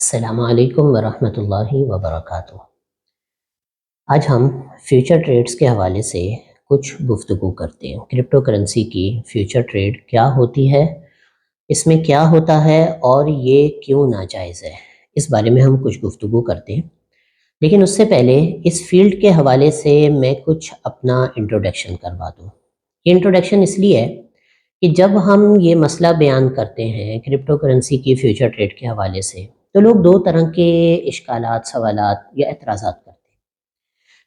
अस्सलामु अलैकुम वरहमतुल्लाहि वबरकातुहू। आज हम फ्यूचर ट्रेड्स के हवाले से कुछ गुफ्तगू करते हैं। क्रिप्टो करेंसी की फ्यूचर ट्रेड क्या होती है, इसमें क्या होता है और ये क्यों नाजायज़ है, इस बारे में हम कुछ गुफ्तगू करते हैं। लेकिन उससे पहले इस फील्ड के हवाले से मैं कुछ अपना इंट्रोडक्शन करवा दूँ। ये इंट्रोडक्शन इसलिए है कि जब हम ये मसला बयान करते हैं क्रिप्टो करेंसी की फ्यूचर ट्रेड के हवाले से, तो लोग दो तरह के इश्कालात, सवालात या एतराज़ात करते हैं।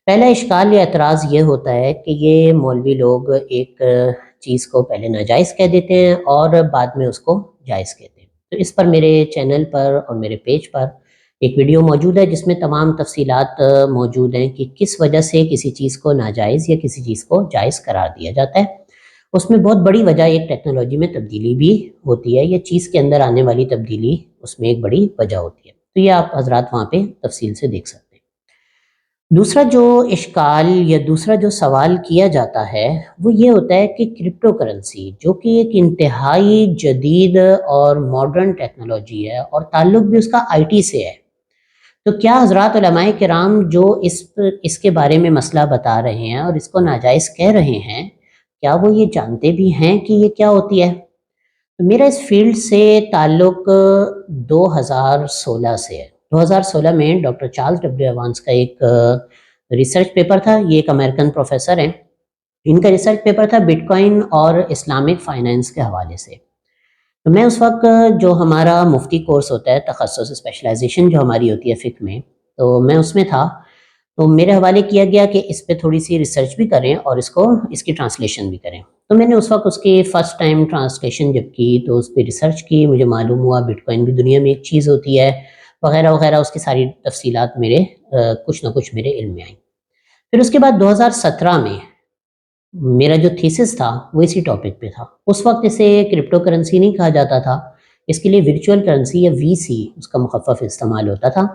पहला इश्काल या एतराज़ ये होता है कि ये मौलवी लोग एक चीज़ को पहले नाजायज़ कह देते हैं और बाद में उसको जायज़ कहते हैं। तो इस पर मेरे चैनल पर और मेरे पेज पर एक वीडियो मौजूद है जिसमें तमाम तफ़सीलात मौजूद हैं कि किस वजह से किसी चीज़ को नाजायज़ या किसी चीज़ को जायज़ करार दिया जाता है। उसमें बहुत बड़ी वजह एक टेक्नोलॉजी में तब्दीली भी होती है, या चीज़ के अंदर आने वाली तब्दीली उसमें एक बड़ी वजह होती है। तो ये आप हज़रात वहाँ पे तफ़सील से देख सकते हैं। दूसरा जो इश्काल या दूसरा जो सवाल किया जाता है, वो ये होता है कि क्रिप्टो करेंसी जो कि एक इंतहाई जदीद और मॉडर्न टेक्नोलॉजी है और ताल्लुक भी उसका आईटी से है। तो क्या हज़रात उलमाए किराम जो इसके बारे में मसला बता रहे हैं और इसको नाजायज़ कह रहे हैं, क्या वो ये जानते भी हैं कि ये क्या होती है? तो मेरा इस फील्ड से ताल्लुक 2016 से है। 2016 में डॉक्टर चार्ल्स डब्ल्यू एवांस का एक रिसर्च पेपर था। ये एक अमेरिकन प्रोफेसर हैं। इनका रिसर्च पेपर था बिटकॉइन और इस्लामिक फाइनेंस के हवाले से। तो मैं उस वक़्त जो हमारा मुफ्ती कोर्स होता है, तखस्सुस स्पेशलाइज़ेशन जो हमारी होती है फ़िक़्ह में, तो मैं उसमें था। तो मेरे हवाले किया गया कि इस पे थोड़ी-सी रिसर्च भी करें और इसकी ट्रांसलेशन भी करें। तो मैंने उस वक़्त उसकी फ़र्स्ट टाइम ट्रांसलेशन जब की, तो उस पे रिसर्च की, मुझे मालूम हुआ बिटकॉइन भी दुनिया में एक चीज़ होती है, वग़ैरह-वग़ैरह उसकी सारी तफ़सीलात मेरे कुछ न कुछ मेरे इल्म में आई। फिर उसके बाद 2017 में मेरा जो थीसिस था, वो इसी टॉपिक पे था। उस वक़्त इसे क्रिप्टो करेंसी नहीं कहा जाता था, इसके लिए वर्चुअल करेंसी या वीसी उसका मुख़फ़्फ़फ़ इस्तेमाल होता था।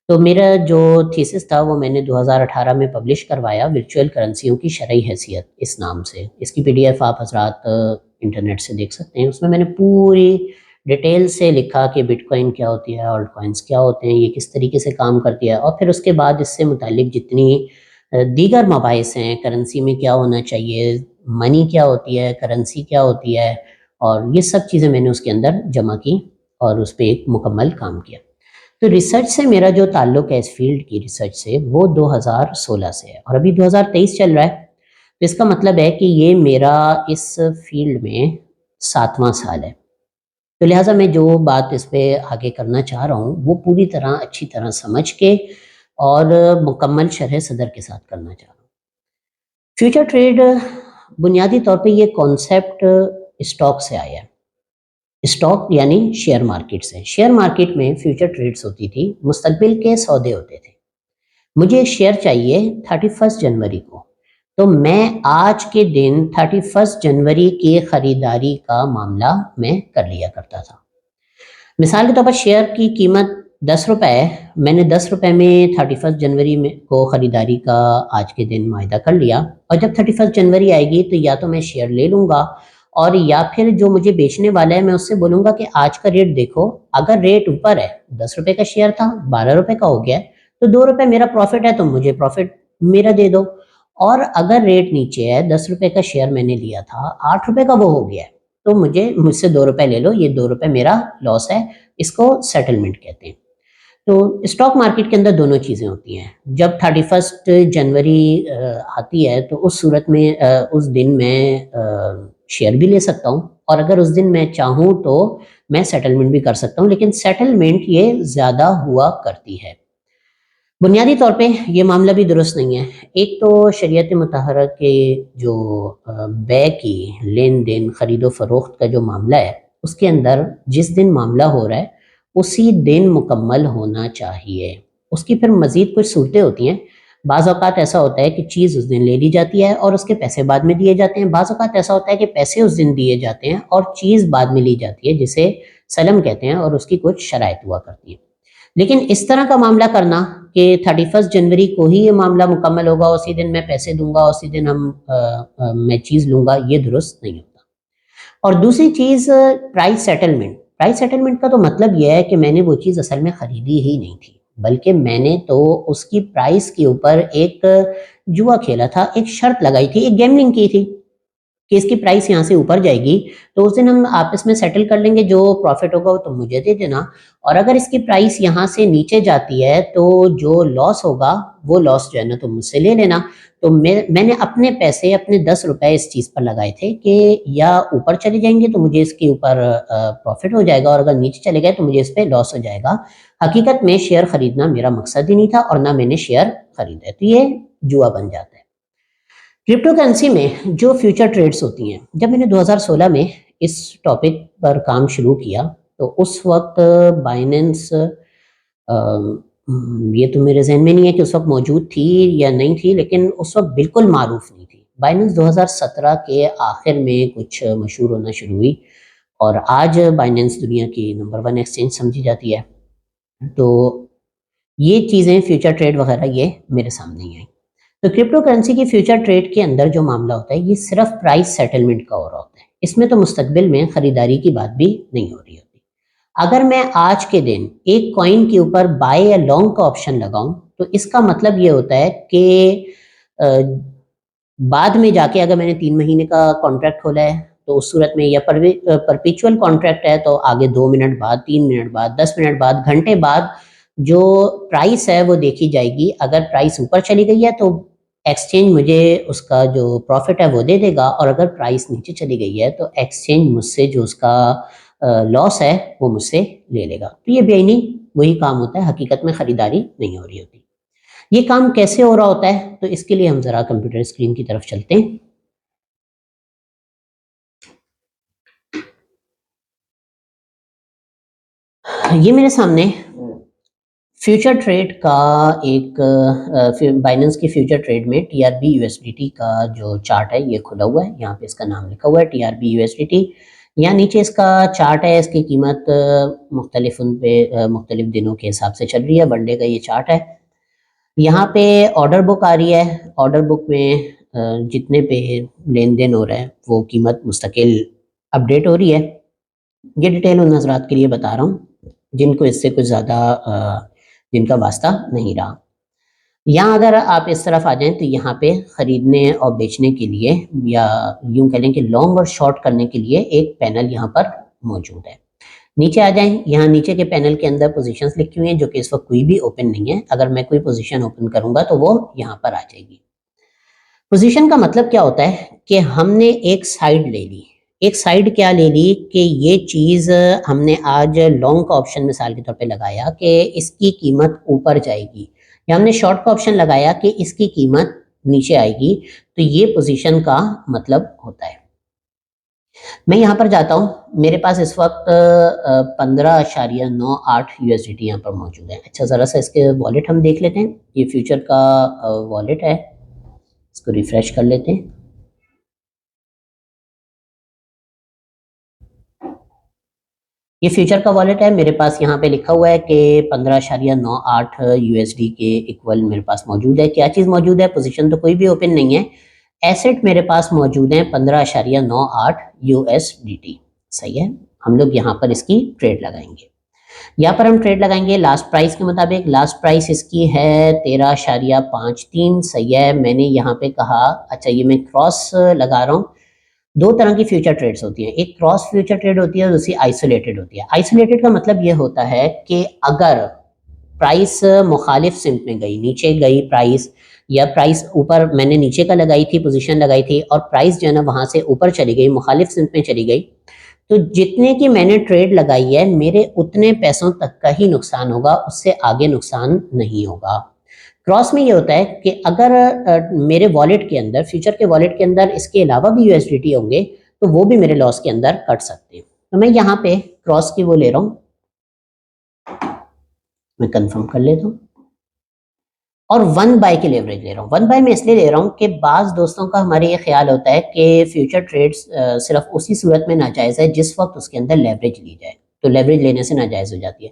तो मेरा जो थीसिस था वो मैंने 2018 में पब्लिश करवाया, वर्चुअल करेंसियों की शरई हैसियत इस नाम से। इसकी पीडीएफ आप हज़रात इंटरनेट से देख सकते हैं। उसमें मैंने पूरी डिटेल से लिखा कि बिटकॉइन क्या होती है, ऑल्ट कॉइन्स क्या होते हैं, ये किस तरीके से काम करती है, और फिर उसके बाद इससे मुतालिक जितनी दीगर मबाहिस हैं, करेंसी में क्या होना चाहिए, मनी क्या होती है, करेंसी क्या होती है, और ये सब चीज़ें मैंने उसके अंदर जमा की और उस पे एक मुकम्मल काम किया। तो रिसर्च से मेरा जो ताल्लुक है इस फील्ड की रिसर्च से, वो 2016 से है और अभी 2023 चल रहा है। तो इसका मतलब है कि ये मेरा इस फील्ड में 7वां साल है। तो लिहाजा मैं जो बात इस पे आगे करना चाह रहा हूँ, वो पूरी तरह अच्छी तरह समझ के और मुकम्मल शरह सदर के साथ करना चाह रहा हूँ। फ्यूचर ट्रेड बुनियादी तौर पे ये कॉन्सेप्ट स्टॉक से आया है। स्टॉक यानी शेयर मार्केट से। शेयर मार्केट में फ्यूचर ट्रेड्स होती थी, मुस्तकबिल के सौदे होते थे। मुझे एक शेयर चाहिए 31 जनवरी को, तो मैं आज के दिन 31 जनवरी की खरीदारी का मामला मैं कर लिया करता था। मिसाल के तौर पर शेयर की कीमत 10 रुपए है, मैंने 10 रुपए में 31 जनवरी में को खरीदारी का आज के दिन मुआहिदा कर लिया, और जब 31 जनवरी आएगी तो या तो मैं शेयर ले लूँगा, और या फिर जो मुझे बेचने वाला है मैं उससे बोलूँगा कि आज का रेट देखो, अगर रेट ऊपर है, 10 रुपए का शेयर था 12 रुपए का हो गया है, तो 2 रुपए मेरा प्रॉफिट है, तो मुझे प्रॉफिट मेरा दे दो। और अगर रेट नीचे है, 10 रुपए का शेयर मैंने लिया था, 8 रुपए का वो हो गया है, तो मुझसे 2 रुपए ले लो, ये 2 रुपए मेरा लॉस है, इसको सेटलमेंट कहते हैं। तो स्टॉक मार्केट के अंदर दोनों चीज़ें होती हैं। जब 31 जनवरी आती है तो उस सूरत में उस दिन मैं शेयर भी ले सकता हूँ, और अगर उस दिन मैं चाहूँ तो मैं सेटलमेंट भी कर सकता हूँ, लेकिन सेटलमेंट ये ज़्यादा हुआ करती है। बुनियादी तौर पे ये मामला भी दुरुस्त नहीं है। एक तो शरीयत मुतहरा के जो बै की लेन-देन, ख़रीदो-फ़रोख्त का जो मामला है, उसके अंदर जिस दिन मामला हो रहा है, उसी दिन मुकम्मल होना चाहिए। उसकी फिर मज़ीद कुछ सूरतें होती हैं। बाज़ औक़ात ऐसा होता है कि चीज़ उस दिन ले ली जाती है और उसके पैसे बाद में दिए जाते हैं। बाज़ औक़ात ऐसा होता है कि पैसे उस दिन दिए जाते हैं और चीज़ बाद में ली जाती है, जिसे सलम कहते हैं, और उसकी कुछ शराइत हुआ करती हैं। लेकिन इस तरह का मामला करना कि 31 जनवरी को ही ये मामला मुकम्मल होगा, उसी दिन मैं पैसे दूँगा, उसी दिन मैं चीज़ लूँगा, ये दुरुस्त नहीं होता। और दूसरी चीज़ प्राइस सेटलमेंट। प्राइस सेटलमेंट का तो मतलब यह है कि मैंने वो चीज़ असल में खरीदी ही नहीं थी, बल्कि मैंने तो उसकी प्राइस के ऊपर एक जुआ खेला था, एक शर्त लगाई थी, एक गैम्बलिंग की थी कि इसकी प्राइस यहाँ से ऊपर जाएगी तो उस दिन हम आपस में सेटल कर लेंगे, जो प्रॉफिट होगा वो तुम मुझे दे देना, और अगर इसकी प्राइस यहाँ से नीचे जाती है तो जो लॉस होगा वो लॉस जो है ना तुम मुझसे ले लेना। तो मैंने अपने पैसे, अपने 10 रुपए इस चीज़ पर लगाए थे कि या ऊपर चले जाएंगे तो मुझे इसके ऊपर प्रॉफिट हो जाएगा, और अगर नीचे चले गए तो मुझे इस पर लॉस हो जाएगा। हकीकत में शेयर खरीदना मेरा मकसद ही नहीं था और ना मैंने शेयर खरीदे, तो ये जुआ बन जाता है। क्रिप्टो करेंसी में जो फ्यूचर ट्रेड्स होती हैं, जब मैंने 2016 में इस टॉपिक पर काम शुरू किया तो उस वक्त बाइनेंस, ये तो मेरे जहन में नहीं है कि उस वक्त मौजूद थी या नहीं थी, लेकिन उस वक्त बिल्कुल मारूफ नहीं थी। बाइनेंस 2017 के आखिर में कुछ मशहूर होना शुरू हुई और आज बाइनेंस दुनिया की नंबर 1 एक्सचेंज समझी जाती है। तो ये चीज़ें फ्यूचर ट्रेड वगैरह ये मेरे सामने ही आई। तो क्रिप्टो करेंसी की फ्यूचर ट्रेड के अंदर जो मामला होता है ये सिर्फ प्राइस सेटलमेंट का हो रहा होता है, इसमें तो मुस्तकबिल में खरीदारी की बात भी नहीं हो रही होती। अगर मैं आज के दिन एक कॉइन के ऊपर बाय या लॉन्ग का ऑप्शन लगाऊं तो इसका मतलब ये होता है कि बाद में जाके अगर मैंने 3 महीने का कॉन्ट्रैक्ट खोला है तो उस सूरत में, या परपेचुअल कॉन्ट्रैक्ट है तो आगे 2 मिनट बाद, 3 मिनट बाद, 10 मिनट बाद, घंटे बाद जो प्राइस है वो देखी जाएगी। अगर प्राइस ऊपर चली गई है तो एक्सचेंज मुझे उसका जो प्रॉफिट है वो दे देगा, और अगर प्राइस नीचे चली गई है तो एक्सचेंज मुझसे जो उसका लॉस है वो मुझसे ले लेगा। तो ये बेईनी वही काम होता है, हकीकत में खरीदारी नहीं हो रही होती। ये काम कैसे हो रहा होता है, तो इसके लिए हम जरा कंप्यूटर स्क्रीन की तरफ चलते हैं। ये मेरे सामने फ्यूचर ट्रेड का एक बाइनेंस की फ्यूचर ट्रेड में टीआरबी यूएसडीटी का जो चार्ट है ये खुला हुआ है। यहाँ पे इसका नाम लिखा हुआ है टीआरबी यूएसडीटी। यहाँ नीचे इसका चार्ट है, इसकी कीमत मुख्तलिफ उन पे मुख्तलिफ दिनों के हिसाब से चल रही है। वनडे का ये चार्ट है। यहाँ पे ऑर्डर बुक आ रही है। ऑर्डर बुक में जितने पे लेन देन हो रहा है वो कीमत मुस्तकिल अपडेट हो रही है। ये डिटेल उन हजरात के लिए बता रहा हूँ जिनको इससे कुछ ज़्यादा जिनका वास्ता नहीं रहा। यहाँ अगर आप इस तरफ आ जाएं तो यहाँ पे खरीदने और बेचने के लिए, या यूं कह लें कि लॉन्ग और शॉर्ट करने के लिए एक पैनल यहाँ पर मौजूद है। नीचे आ जाएं, यहाँ नीचे के पैनल के अंदर पोजीशंस लिखी हुई हैं जो कि इस वक्त कोई भी ओपन नहीं है। अगर मैं कोई पोजीशन ओपन करूंगा तो वो यहाँ पर आ जाएगी। पोजीशन का मतलब क्या होता है कि हमने एक साइड ले ली। एक साइड क्या ले ली कि ये चीज़ हमने आज लॉन्ग का ऑप्शन मिसाल के तौर पे लगाया कि इसकी कीमत ऊपर जाएगी, या हमने शॉर्ट का ऑप्शन लगाया कि इसकी कीमत नीचे आएगी, तो ये पोजीशन का मतलब होता है। मैं यहाँ पर जाता हूँ, मेरे पास इस वक्त 15.98 यूएसडीटी यहाँ पर मौजूद है। अच्छा, ज़रा सा इसके वॉलेट हम देख लेते हैं। ये फ्यूचर का वॉलेट है, इसको रिफ्रेश कर लेते हैं। ये फ्यूचर का वॉलेट है, मेरे पास यहाँ पे लिखा हुआ है कि 15.98 यूएसडी के इक्वल मेरे पास मौजूद है। क्या चीज़ मौजूद है? पोजीशन तो कोई भी ओपन नहीं है। एसेट मेरे पास मौजूद है 15.98 यूएसडीटी। सही है, हम लोग यहाँ पर इसकी ट्रेड लगाएंगे। यहाँ पर हम ट्रेड लगाएंगे लास्ट प्राइस के मुताबिक। लास्ट प्राइस इसकी है 13.53। सही है, मैंने यहाँ पे कहा, अच्छा ये मैं क्रॉस लगा रहा हूँ। दो तरह की फ्यूचर ट्रेड्स होती हैं, एक क्रॉस फ्यूचर ट्रेड होती है और दूसरी आइसोलेटेड होती है। आइसोलेटेड का मतलब ये होता है कि अगर प्राइस मुखालिफ सिम्त में गई, नीचे गई प्राइस, या प्राइस ऊपर मैंने नीचे का लगाई थी, पोजीशन लगाई थी, और प्राइस जो है ना वहां से ऊपर चली गई, मुखालिफ सिम्त में चली गई, तो जितने की मैंने ट्रेड लगाई है मेरे उतने पैसों तक का ही नुकसान होगा, उससे आगे नुकसान नहीं होगा। क्रॉस में ये होता है कि अगर मेरे वॉलेट के अंदर, फ्यूचर के वॉलेट के अंदर इसके अलावा भी यूएसडीटी होंगे तो वो भी मेरे लॉस के अंदर कट सकते हैं। तो मैं यहाँ पे क्रॉस की वो ले रहा हूँ, मैं कंफर्म कर लेता हूँ, और 1 बाय की लेवरेज ले रहा हूँ। 1 बाय मैं इसलिए ले रहा हूँ कि बाज दोस्तों का हमारे ये ख्याल होता है कि फ्यूचर ट्रेड्स सिर्फ उसी सूरत में नाजायज़ है जिस वक्त उसके अंदर लेवरेज ली जाए, तो लेवरेज लेने से नाजायज़ हो जाती है।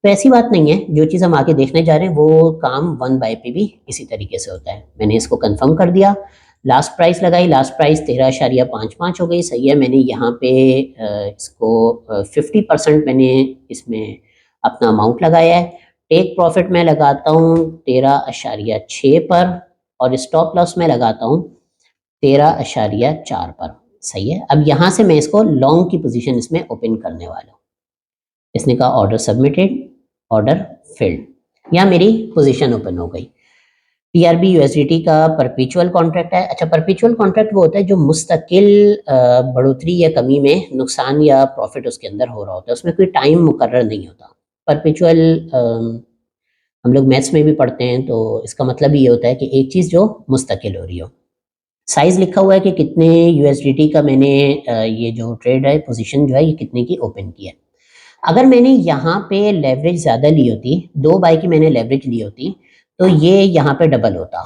तो ऐसी बात नहीं है, जो चीज़ हम आगे देखने जा रहे हैं वो काम 1 बाय पे भी इसी तरीके से होता है। मैंने इसको कंफर्म कर दिया। लास्ट प्राइस लगाई, लास्ट प्राइस 13.55 हो गई, सही है। मैंने यहाँ पे इसको 50% मैंने इसमें अपना अमाउंट लगाया है। टेक प्रॉफिट मैं लगाता हूँ 13.6 पर और स्टॉप लॉस में लगाता हूँ 13.4 पर, सही है। अब यहाँ से मैं इसको लॉन्ग की पोजीशन इसमें ओपन करने वाला हूँ। इसने कहा ऑर्डर सबमिटेड, ऑर्डर फिल्ड, यहाँ मेरी पोजीशन ओपन हो गई। टीआरबी यूएसडीटी का परपेचुअल कॉन्ट्रैक्ट है। अच्छा, परपेचुअल कॉन्ट्रैक्ट वो होता है जो मुस्तकिल बढ़ोतरी या कमी में नुकसान या प्रॉफिट उसके अंदर हो रहा होता है, उसमें कोई टाइम मुकर्रर नहीं होता। परपेचुअल हम लोग मैथ्स में भी पढ़ते हैं, तो इसका मतलब ये होता है कि एक चीज़ जो मुस्तकिल हो रही हो। साइज लिखा हुआ है कि कितने यूएसडीटी का मैंने ये जो ट्रेड है, पोजीशन जो है, ये कितने की ओपन की है। अगर मैंने यहाँ पे लेवरेज ज़्यादा ली होती, 2 बाय की मैंने लेवरेज ली होती, तो ये यहाँ पे डबल होता,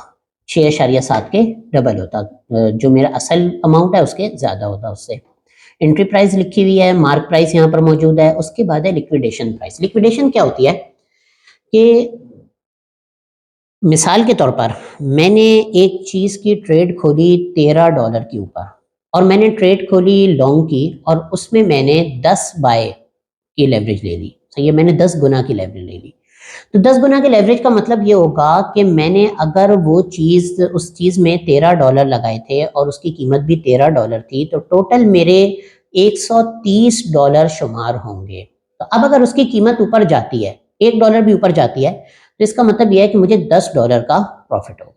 6.7 के डबल होता, जो मेरा असल अमाउंट है उसके ज़्यादा होता उससे। एंट्री प्राइस लिखी हुई है, मार्क प्राइस यहाँ पर मौजूद है। उसके बाद है लिक्विडेशन प्राइस। लिक्विडेशन क्या होती है कि मिसाल के तौर पर मैंने एक चीज़ की ट्रेड खोली $13 के ऊपर और मैंने ट्रेड खोली लॉन्ग की और उसमें मैंने 10 बाय की लेवरेज ले ली, सही है। मैंने 10 गुना की लेवरेज ले ली। तो 10 गुना के लेवरेज का मतलब ये होगा कि मैंने अगर वो चीज़ उस चीज़ में $13 लगाए थे और उसकी कीमत भी $13 थी, तो टोटल मेरे $130 शुमार होंगे। तो अब अगर उसकी कीमत ऊपर जाती है, $1 भी ऊपर जाती है, तो इसका मतलब यह है कि मुझे $10 का प्रॉफिट होगा।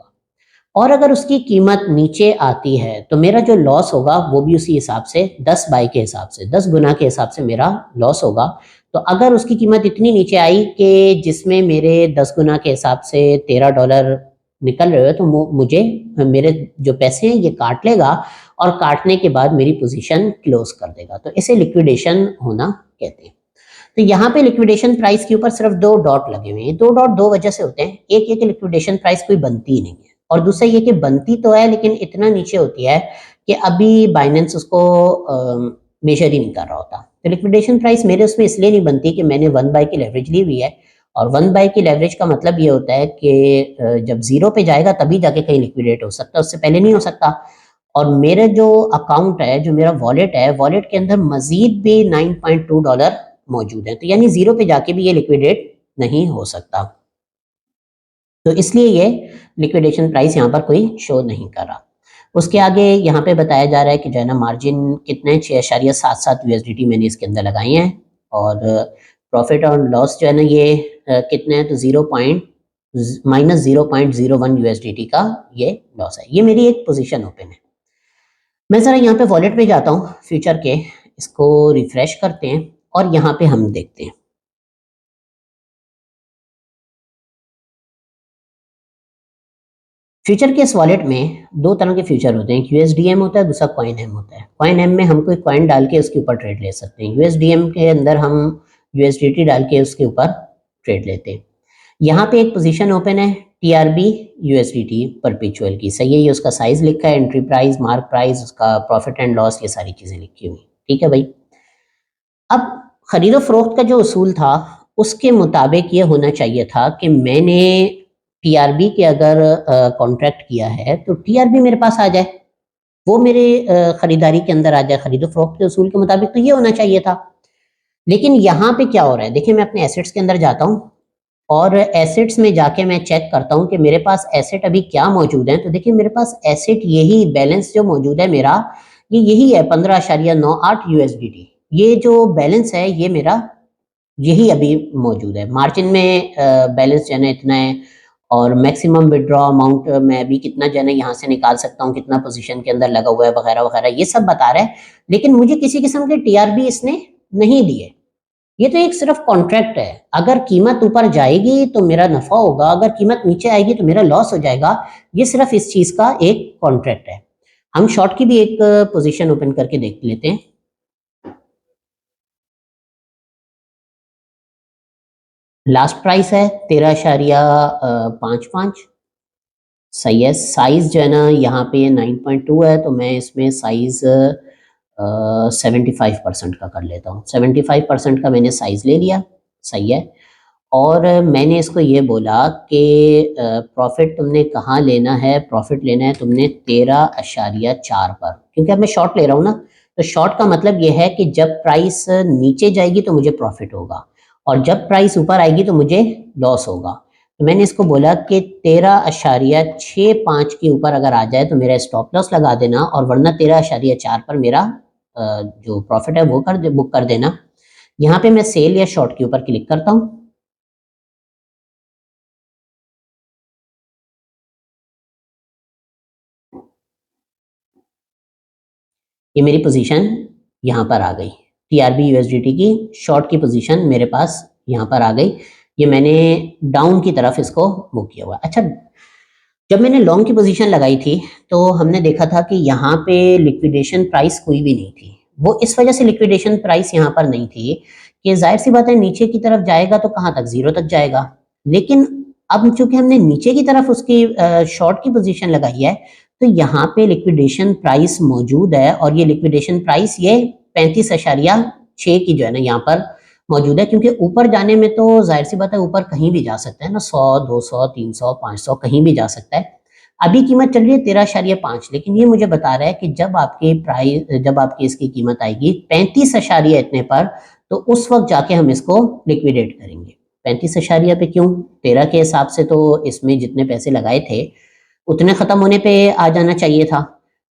और अगर उसकी कीमत नीचे आती है तो मेरा जो लॉस होगा वो भी उसी हिसाब से 10 बाई के हिसाब से 10 गुना के हिसाब से मेरा लॉस होगा। तो अगर उसकी कीमत इतनी नीचे आई कि जिसमें मेरे 10 गुना के हिसाब से $13 निकल रहे हो, तो मुझे मेरे जो पैसे हैं ये काट लेगा और काटने के बाद मेरी पोजीशन क्लोज कर देगा। तो इसे लिक्विडेशन होना कहते हैं। तो यहाँ पे लिक्विडेशन प्राइस के ऊपर सिर्फ 2 डॉट लगे हुए हैं। 2 डॉट 2 वजह से होते हैं। एक ये कि लिक्विडेशन प्राइस कोई बनती ही नहीं है, और दूसरा ये कि बनती तो है लेकिन इतना नीचे होती है कि अभी बाइनेंस उसको मेजर ही नहीं कर रहा होता। तो लिक्विडेशन प्राइस मेरे उसमें इसलिए नहीं बनती कि मैंने 1 बाय की लेवरेज ली हुई है, और 1 बाय की लेवरेज का मतलब ये होता है कि जब 0 पे जाएगा तभी जाके कहीं लिक्विडेट हो सकता है, उससे पहले नहीं हो सकता। और मेरे जो अकाउंट है, जो मेरा वॉलेट है, वॉलेट के अंदर मजीद भी $9.2 मौजूद है, तो यानी 0 पे जाके भी ये लिक्विडेट नहीं हो सकता। तो इसलिए ये लिक्विडेशन प्राइस यहाँ पर कोई शो नहीं कर रहा। उसके आगे यहाँ पे बताया जा रहा है कि जो है ना मार्जिन कितने 6.77 यूएसडीटी मैंने इसके अंदर लगाई हैं, और प्रॉफिट और लॉस जो है ना ये कितने हैं, तो -0.01 यूएसडीटी का ये लॉस है। ये मेरी एक पोजीशन ओपन है। मैं ज़रा यहाँ पे वॉलेट पे जाता हूँ फ्यूचर के, इसको रिफ्रेश करते हैं और यहाँ पे हम देखते हैं। फ्यूचर के इस वॉलेट में 2 तरह के फ्यूचर होते हैं, यूएसडीएम होता है, दूसरा कॉइन एम होता है। कॉइन एम में हम कोई कॉइन डाल के उसके ऊपर ट्रेड ले सकते हैं, यूएसडीएम के अंदर हम यूएसडीटी डाल के उसके ऊपर ट्रेड लेते हैं। यहाँ पे एक पोजीशन ओपन है टीआरबी यूएसडीटी परपेचुअल की, सही है। ये उसका साइज लिखा है, एंट्री प्राइस, मार्क प्राइस, उसका प्रॉफिट एंड लॉस, ये सारी चीजें लिखी हुई, ठीक है भाई। अब खरीदो फरोख्त का जो उसूल था उसके मुताबिक ये होना चाहिए था कि मैंने टीआरबी के अगर कॉन्ट्रैक्ट किया है तो टीआरबी मेरे पास आ जाए, वो मेरे खरीदारी के अंदर आ जाए। खरीदो फरोख्त के उसूल के मुताबिक तो ये होना चाहिए था। लेकिन यहाँ पे क्या हो रहा है, देखिए मैं अपने एसेट्स के अंदर जाता हूँ और एसेट्स में जाके मैं चेक करता हूँ कि मेरे पास एसेट अभी क्या मौजूद है। तो देखिए मेरे पास एसेट यही बैलेंस जो मौजूद है मेरा, ये यही है 15.98 यूएसडीटी। ये जो बैलेंस है ये मेरा यही अभी मौजूद है। मार्जिन में बैलेंस जो है ना इतना है, और मैक्सिमम विड्रॉ अमाउंट मैं अभी कितना जो है ना यहाँ से निकाल सकता हूँ, कितना पोजीशन के अंदर लगा हुआ है, वगैरह वगैरह, ये सब बता रहा है। लेकिन मुझे किसी किस्म के टीआरबी इसने नहीं दिए। ये तो एक सिर्फ कॉन्ट्रैक्ट है। अगर कीमत ऊपर जाएगी तो मेरा नफा होगा, अगर कीमत नीचे आएगी तो मेरा लॉस हो जाएगा। ये सिर्फ इस चीज का एक कॉन्ट्रैक्ट है। हम शॉर्ट की भी एक पोजीशन ओपन करके देख लेते हैं। लास्ट प्राइस है 13.55, सही है। साइज जो है ना यहाँ पे 9.2 है, तो मैं इसमें साइज 75% का कर लेता हूँ। 75% का मैंने साइज ले लिया, सही है। और मैंने इसको ये बोला कि प्रॉफिट तुमने कहाँ लेना है, प्रॉफिट लेना है तुमने 13.4 पर, क्योंकि अब मैं शॉर्ट ले रहा हूँ ना, तो शॉर्ट का मतलब ये है कि जब प्राइस नीचे जाएगी तो मुझे प्रॉफिट होगा और जब प्राइस ऊपर आएगी तो मुझे लॉस होगा। तो मैंने इसको बोला कि 13.65 के ऊपर अगर आ जाए तो मेरा स्टॉप लॉस लगा देना और वरना 13.4 पर मेरा जो प्रॉफिट है वो बुक कर देना। यहाँ पे मैं सेल या शॉर्ट के ऊपर क्लिक करता हूँ। ये मेरी पोजीशन यहाँ पर आ गई, टीआरबी यूएसडीटी की शॉर्ट की पोजीशन मेरे पास यहाँ पर आ गई। ये मैंने डाउन की तरफ इसको मूव किया हुआ। अच्छा, जब मैंने लॉन्ग की पोजीशन लगाई थी तो हमने देखा था कि यहाँ पे लिक्विडेशन प्राइस कोई भी नहीं थी। वो इस वजह से लिक्विडेशन प्राइस यहाँ पर नहीं थी कि जाहिर सी बात है नीचे की तरफ जाएगा तो कहाँ तक, जीरो तक जाएगा। लेकिन अब चूंकि हमने नीचे की तरफ उसकी शॉर्ट की पोजीशन लगाई है तो यहाँ पे लिक्विडेशन प्राइस मौजूद है और ये लिक्विडेशन प्राइस ये 35.6 की जो है ना यहाँ पर मौजूद है, क्योंकि ऊपर जाने में तो जाहिर सी बात है ऊपर कहीं भी जा सकता है ना, 100, 200, 300, 500 कहीं भी जा सकता है। अभी कीमत चल रही है 13.5, लेकिन ये मुझे बता रहा है कि जब आपकी इसकी कीमत आएगी 35 अशारिया इतने पर, तो उस वक्त जाके हम इसको लिक्विडेट करेंगे। 35 अशारिया पे क्यों, 13 के हिसाब से तो इसमें जितने पैसे लगाए थे उतने खत्म होने पे आ जाना चाहिए था।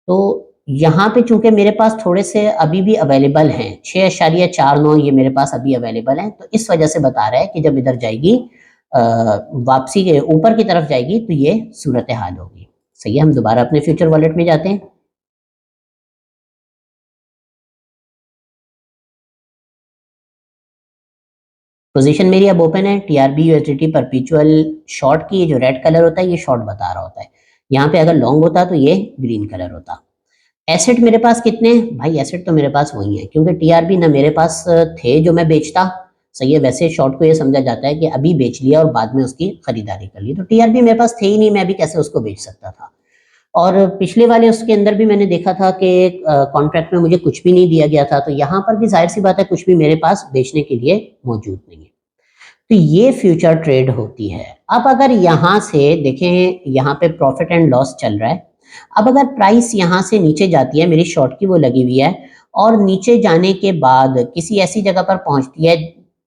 तो यहाँ पे चूंकि मेरे पास थोड़े से अभी भी अवेलेबल हैं, 6.49 ये मेरे पास अभी अवेलेबल हैं, तो इस वजह से बता रहा है कि जब इधर जाएगी वापसी के ऊपर की तरफ जाएगी तो ये सूरत हाल होगी। सही है, हम दोबारा अपने फ्यूचर वॉलेट में जाते हैं। पोजीशन मेरी अब ओपन है, टीआरबी यूएसडीटी परपेचुअल शॉर्ट की, ये जो रेड कलर होता है ये शॉर्ट बता रहा होता है। यहाँ पे अगर लॉन्ग होता तो ये ग्रीन कलर होता। एसेट मेरे पास कितने हैं भाई, एसेट तो मेरे पास वही है, क्योंकि टीआरबी ना मेरे पास थे जो मैं बेचता। सही है, वैसे शॉर्ट को ये समझा जाता है कि अभी बेच लिया और बाद में उसकी खरीदारी कर ली, तो टीआरबी मेरे पास थे ही नहीं, मैं अभी कैसे उसको बेच सकता था। और पिछले वाले उसके अंदर भी मैंने देखा था कि कॉन्ट्रैक्ट में मुझे कुछ भी नहीं दिया गया था, तो यहाँ पर भी जाहिर सी बात है कुछ भी मेरे पास बेचने के लिए मौजूद नहीं है। तो ये फ्यूचर ट्रेड होती है। अब अगर यहाँ से देखें, यहाँ पे प्रॉफिट एंड लॉस चल रहा है। अब अगर प्राइस यहाँ से नीचे जाती है, मेरी शॉर्ट की वो लगी हुई है, और नीचे जाने के बाद किसी ऐसी जगह पर पहुंचती है,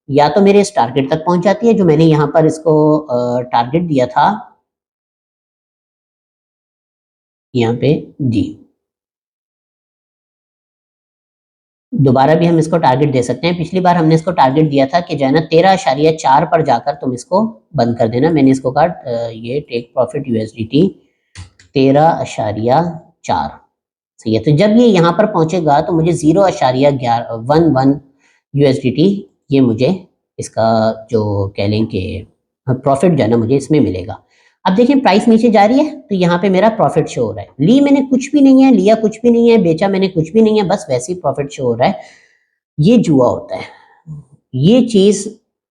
या तो मेरे इस टारगेट तक पहुंच जाती है जो मैंने यहाँ पर इसको टारगेट दिया था यहाँ पे जी, दोबारा भी हम इसको टारगेट दे सकते हैं। पिछली बार हमने इसको टारगेट दिया था कि जो है ना 13.4 पर जाकर तुम इसको बंद कर देना। मैंने इसको कहा ये टेक प्रॉफिट यूएसडीटी 13.4। सही है, तो जब ये यहाँ पर पहुंचेगा तो मुझे 0.11 यूएसडीटी ये मुझे इसका जो कह लें कि प्रॉफिट जो है ना मुझे इसमें मिलेगा। अब देखिए प्राइस नीचे जा रही है तो यहाँ पे मेरा प्रॉफिट शो हो रहा है। ली मैंने कुछ भी नहीं है, लिया कुछ भी नहीं है, बेचा मैंने कुछ भी नहीं है, बस वैसे ही प्रॉफिट शो हो रहा है। ये जुआ होता है, ये चीज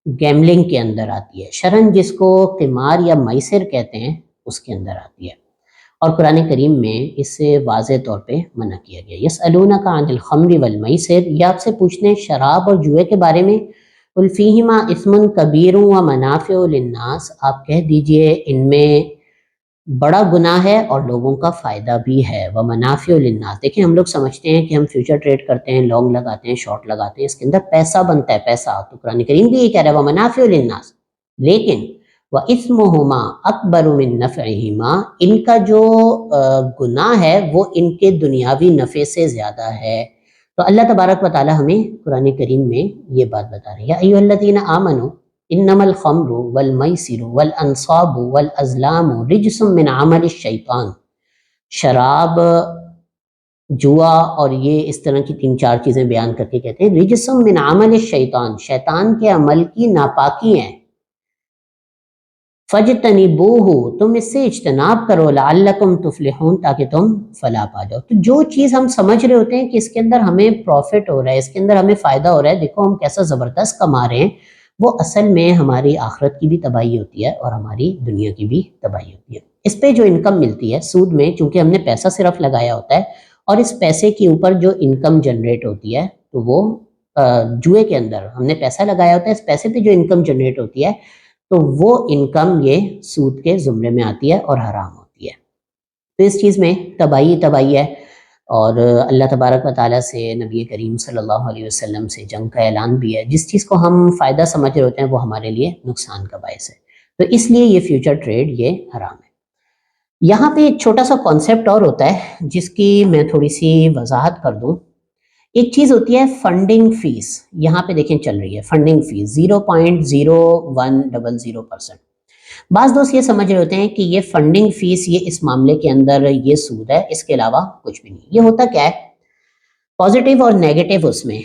गैमलिंग के अंदर आती है, शरन जिसको किमार या मैसर कहते हैं उसके अंदर आती है, और कुरान करीम में इससे वाज़े तौर पे मना किया गया। यसअलूनका अनिल खम्रि वल मैसिर, ये आपसे पूछते हैं शराब और जुए के बारे में। कुल फीहिमा इस्मुन कबीरुन व मनाफिउ लिन्नास, आप कह दीजिए इनमें बड़ा गुनाह है और लोगों का फ़ायदा भी है। व मनाफिउ लिन्नास, देखिए हम लोग समझते हैं कि हम फ्यूचर ट्रेड करते हैं, लॉन्ग लगाते हैं, शॉर्ट लगाते हैं, इसके अंदर पैसा बनता है, पैसा, तो कुरान करीम भी ये कह रहा है व मनाफिउ लिन्नास, लेकिन व इस्मुहुमा अकबरु मिन नफ़इहिमा, इनका जो गुनाह है वो इनके दुनियावी नफ़े से ज़्यादा है। तो अल्लाह तबारक व तआला हमें कुरान करीम में ये बात बता रही है, अय्युहल्लज़ीना आमनू इन्नमल खम्रु वल मैसिरु वल अंसाबु वल अज़लामु रिज्सुम मिन अमलिश शैतान। शराब, जुआ और ये इस तरह की 3-4 चीज़ें बयान करके कहते हैं रिज्सुम मिन अमलिश शैतान, शैतान के अमल की नापाकी हैं। फजतनिबूहु, तुम इससे इज्तनाब करो, लअल्लकुम तुफलिहून, ताकि तुम फलाह पा जाओ। तो जो चीज़ हम समझ रहे होते हैं कि इसके अंदर हमें प्रॉफिट हो रहा है, इसके अंदर हमें फ़ायदा हो रहा है, देखो हम कैसा ज़बरदस्त कमा रहे हैं, वो असल में हमारी आखिरत की भी तबाही होती है और हमारी दुनिया की भी तबाही होती है। इस पे जो इनकम मिलती है सूद में, चूंकि हमने पैसा सिर्फ लगाया होता है और इस पैसे के ऊपर जो इनकम जनरेट होती है तो वो जुए के अंदर हमने पैसा लगाया होता है, इस पैसे पे जो इनकम जनरेट होती है, तो वो इनकम ये सूद के ज़ुमरे में आती है और हराम होती है। तो इस चीज़ में तबाही तबाही है और अल्लाह तबारक व तआला से, नबी करीम सल्लल्लाहु अलैहि वसल्लम से जंग का ऐलान भी है। जिस चीज़ को हम फ़ायदा समझ रहे होते हैं, वो हमारे लिए नुकसान का बायस है। तो इसलिए ये फ्यूचर ट्रेड ये हराम है। यहाँ पे एक छोटा-सा कॉन्सेप्ट और होता है, जिसकी मैं थोड़ी-सी वज़ाहत कर दूँ। एक चीज़ होती है फंडिंग फ़ीस, यहाँ पे देखें चल रही है फंडिंग फ़ीस 0.0100%। बाज़ दोस्त ये समझ रहे होते हैं कि ये फंडिंग फ़ीस ये इस मामले के अंदर ये सूद है, इसके अलावा कुछ भी नहीं। ये होता क्या है, पॉज़िटिव और नेगेटिव उसमें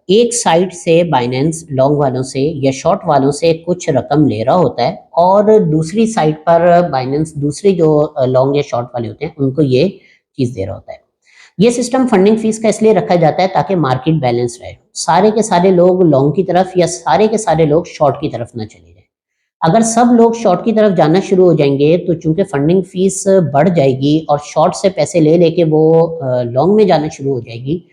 एक साइड से बाइनेंस लॉन्ग वालों से या शॉर्ट वालों से कुछ रकम ले रहा होता है और दूसरी साइड पर बाइनेंस दूसरे जो लॉन्ग या शॉर्ट वाले होते हैं, उनको ये चीज़ दे रहा होता है। ये सिस्टम फंडिंग फीस का इसलिए रखा जाता है ताकि मार्केट बैलेंस रहे। सारे के सारे लोग लॉन्ग की तरफ या सारे के सारे लोग शॉर्ट की तरफ ना चले जाएँ। अगर सब लोग शॉर्ट की तरफ जाना शुरू हो जाएँगे, तो चूँकि फंडिंग फीस बढ़ जाएगी और शॉर्ट से पैसे ले लेके वो लॉन्ग में जाना शुरू हो जाएगी,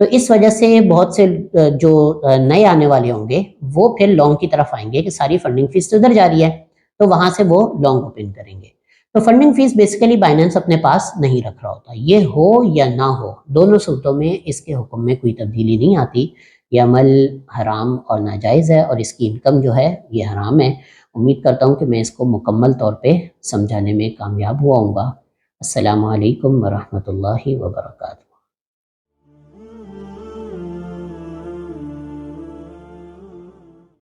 तो इस वजह से बहुत से जो नए आने वाले होंगे, वो फिर लॉन्ग की तरफ आएँगे कि सारी फंडिंग फीस तो इधर जा रही है, तो वहाँ से वो लॉन्ग ओपन करेंगे। तो फंडिंग फीस बेसिकली बाइनेंस अपने पास नहीं रख रहा होता। ये हो या ना हो, दोनों सूरतों में इसके हुक्म में कोई तब्दीली नहीं आती। ये अमल हराम और नाजायज़ है और इसकी इनकम जो है, ये हराम है। उम्मीद करता हूँ कि मैं इसको मुकम्मल तौर पे समझाने में कामयाब हुआ हूँगा। अस्सलामु अलैकुम व रहमतुल्लाहि व बरकातहू।